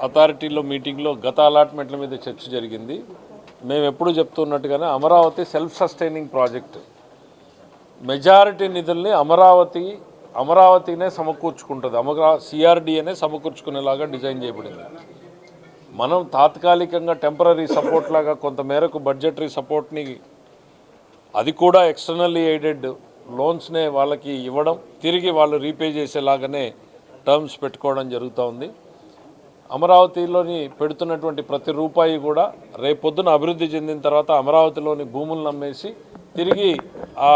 అథారిటీలో మీటింగ్లో గత అలాట్మెంట్ల మీద చర్చ జరిగింది. మేము ఎప్పుడు చెప్తున్నట్టుగానే Amaravati self sustaining project. Majority నిధుల్ని అమరావతినే సమకూర్చుకుంటుంది. సిఆర్డీఏనే సమకూర్చుకునేలాగా డిజైన్ చేయబడింది. మనం తాత్కాలికంగా టెంపరీ సపోర్ట్ లాగా కొంతమేరకు బడ్జెటరీ సపోర్ట్ని, అది కూడా ఎక్స్టర్నల్లీ ఎయిడెడ్ లోన్స్నే వాళ్ళకి ఇవ్వడం, తిరిగి వాళ్ళు రీపే చేసేలాగానే టర్మ్స్ పెట్టుకోవడం జరుగుతూ ఉంది. అమరావతిలోని పెడుతున్నటువంటి ప్రతి రూపాయి కూడా రేపొద్దున అభివృద్ధి చెందిన తర్వాత అమరావతిలోని భూములను అమ్మేసి తిరిగి ఆ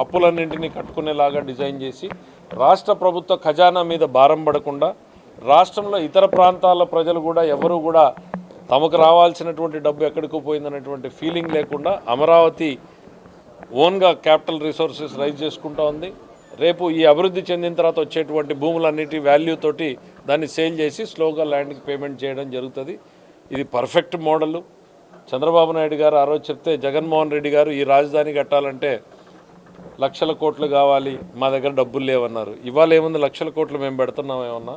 అప్పులన్నింటినీ కట్టుకునేలాగా డిజైన్ చేసి రాష్ట్ర ప్రభుత్వ ఖజానా మీద భారం పడకుండా, రాష్ట్రంలో ఇతర ప్రాంతాల ప్రజలు కూడా ఎవరు కూడా తమకు రావాల్సినటువంటి డబ్బు ఎక్కడికి పోయిందనేటువంటి ఫీలింగ్ లేకుండా అమరావతి ఓన్గా క్యాపిటల్ రిసోర్సెస్ రైజ్ చేసుకుంటూ ఉంది. రేపు ఈ అభివృద్ధి చెందిన తర్వాత వచ్చేటువంటి భూములన్నిటి వాల్యూ తోటి దాన్ని సేల్ చేసి స్లోగా ల్యాండ్కి పేమెంట్ చేయడం జరుగుతుంది. ఇది పర్ఫెక్ట్ మోడల్. చంద్రబాబు నాయుడు గారు ఆ రోజు చెప్తే జగన్మోహన్ రెడ్డి గారు ఈ రాజధాని కట్టాలంటే లక్షల కోట్లు కావాలి, మా దగ్గర డబ్బులు లేవన్నారు. ఇవాళ ఏముంది, లక్షల కోట్లు మేము పెడుతున్నాం ఏమన్నా?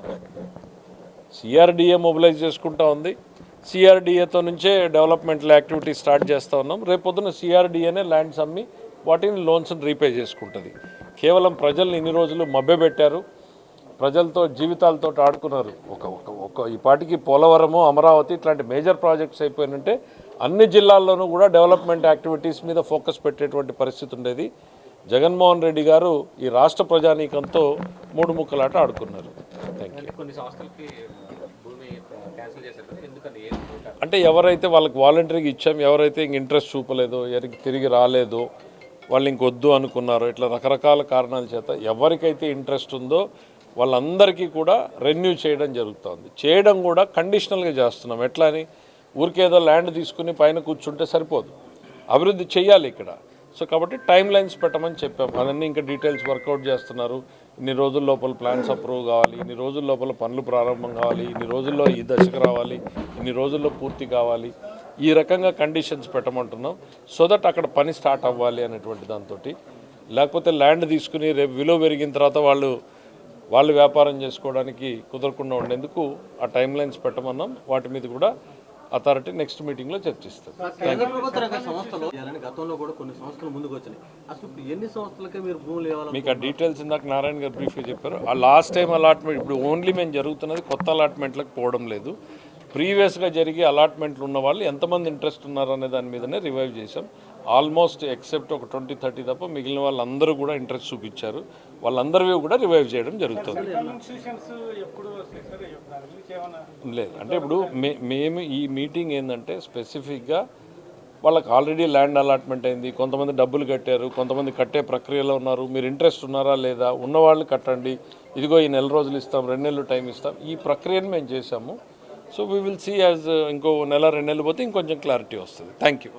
సిఆర్డీఏ మొబిలైజ్ చేసుకుంటా ఉంది. సిఆర్డీఏతో నుంచే డెవలప్మెంటల్ యాక్టివిటీ స్టార్ట్ చేస్తూ ఉన్నాం. రేపొద్దున సిఆర్డీఏనే ల్యాండ్స్ అమ్మి వాటిని లోన్స్ని రీపే చేసుకుంటుంది. కేవలం ప్రజల్ని ఇన్ని రోజులు మభ్యపెట్టారు, ప్రజలతో జీవితాలతో ఆడుకున్నారు. ఈ పాటికి పోలవరము, అమరావతి ఇట్లాంటి మేజర్ ప్రాజెక్ట్స్ అయిపోయినంటే అన్ని జిల్లాల్లోనూ కూడా డెవలప్మెంట్ యాక్టివిటీస్ మీద ఫోకస్ పెట్టేటువంటి పరిస్థితి ఉండేది. జగన్మోహన్ రెడ్డి గారు ఈ రాష్ట్ర ప్రజానీకంతో మూడు ముక్కలాట ఆడుకున్నారు. Thank you. అంటే ఎవరైతే వాళ్ళకి వాలంటరీగా ఇచ్చాం, ఎవరైతే ఇంక ఇంట్రెస్ట్ చూపలేదో, తిరిగి రాలేదో, వాళ్ళు ఇంకొద్దు అనుకున్నారో, ఇట్లా రకరకాల కారణాల చేత ఎవరికైతే ఇంట్రెస్ట్ ఉందో వాళ్ళందరికీ కూడా రెన్యూ చేయడం జరుగుతుంది. చేయడం కూడా కండిషనల్గా చేస్తున్నాం. ఎట్లా అని ఊరికేదో ల్యాండ్ తీసుకుని పైన కూర్చుంటే సరిపోదు, అభివృద్ధి చేయాలి ఇక్కడ. సో కాబట్టి టైం లైన్స్ పెట్టమని చెప్పాం. అవన్నీ ఇంకా డీటెయిల్స్ వర్కౌట్ చేస్తున్నారు. ఇన్ని రోజుల లోపల ప్లాన్స్ అప్రూవ్ కావాలి, ఇన్ని రోజుల లోపల పనులు ప్రారంభం కావాలి, ఇన్ని రోజుల్లో ఈ దశకు రావాలి, ఇన్ని రోజుల్లో పూర్తి కావాలి, ఈ రకంగా కండిషన్స్ పెట్టమంటున్నాం. సో దట్ అక్కడ పని స్టార్ట్ అవ్వాలి అనేటువంటి దాంతో. లేకపోతే ల్యాండ్ తీసుకుని రేపు విలువ పెరిగిన తర్వాత వాళ్ళు వ్యాపారం చేసుకోవడానికి కుదరకుండా ఉండేందుకు ఆ టైం లైన్స్ పెట్టమన్నాం. వాటి మీద కూడా అథారిటీ నెక్స్ట్ మీటింగ్లో చర్చిస్తారు. మీకు ఆ డీటెయిల్స్ ఇందాక నారాయణ గారు బ్రీఫ్గా చెప్పారు. ఆ లాస్ట్ టైం అలాట్మెంట్ ఇప్పుడు ఓన్లీ మేము జరుగుతున్నది కొత్త అలాట్మెంట్లకు పోవడం లేదు. ప్రీవియస్గా జరిగి అలాట్మెంట్లు ఉన్న వాళ్ళు ఎంతమంది ఇంట్రెస్ట్ ఉన్నారు అనే దాని మీదనే రివైవ్ చేశాం. ఆల్మోస్ట్ ఎక్సెప్ట్ ఒక 20-30 తప్ప మిగిలిన వాళ్ళందరూ కూడా ఇంట్రెస్ట్ చూపించారు. వాళ్ళందరివి కూడా రివైవ్ చేయడం జరుగుతుంది. లేదు అంటే ఇప్పుడు మేము ఈ మీటింగ్ ఏంటంటే స్పెసిఫిక్గా వాళ్ళకి ఆల్రెడీ ల్యాండ్ అలాట్మెంట్ అయింది, కొంతమంది డబ్బులు కట్టారు, కొంతమంది కట్టే ప్రక్రియలో ఉన్నారు. మీరు ఇంట్రెస్ట్ ఉన్నారా లేదా, ఉన్నవాళ్ళు కట్టండి, ఇదిగో ఈ నెల రోజులు ఇస్తాం, 2 నెలలు టైం ఇస్తాం, ఈ ప్రక్రియను మేము చేశాము. So we will see as ఇంకో నెల 2 నెలలు పోతే ఇంకొంచెం క్లారిటీ వస్తుంది. Thank you.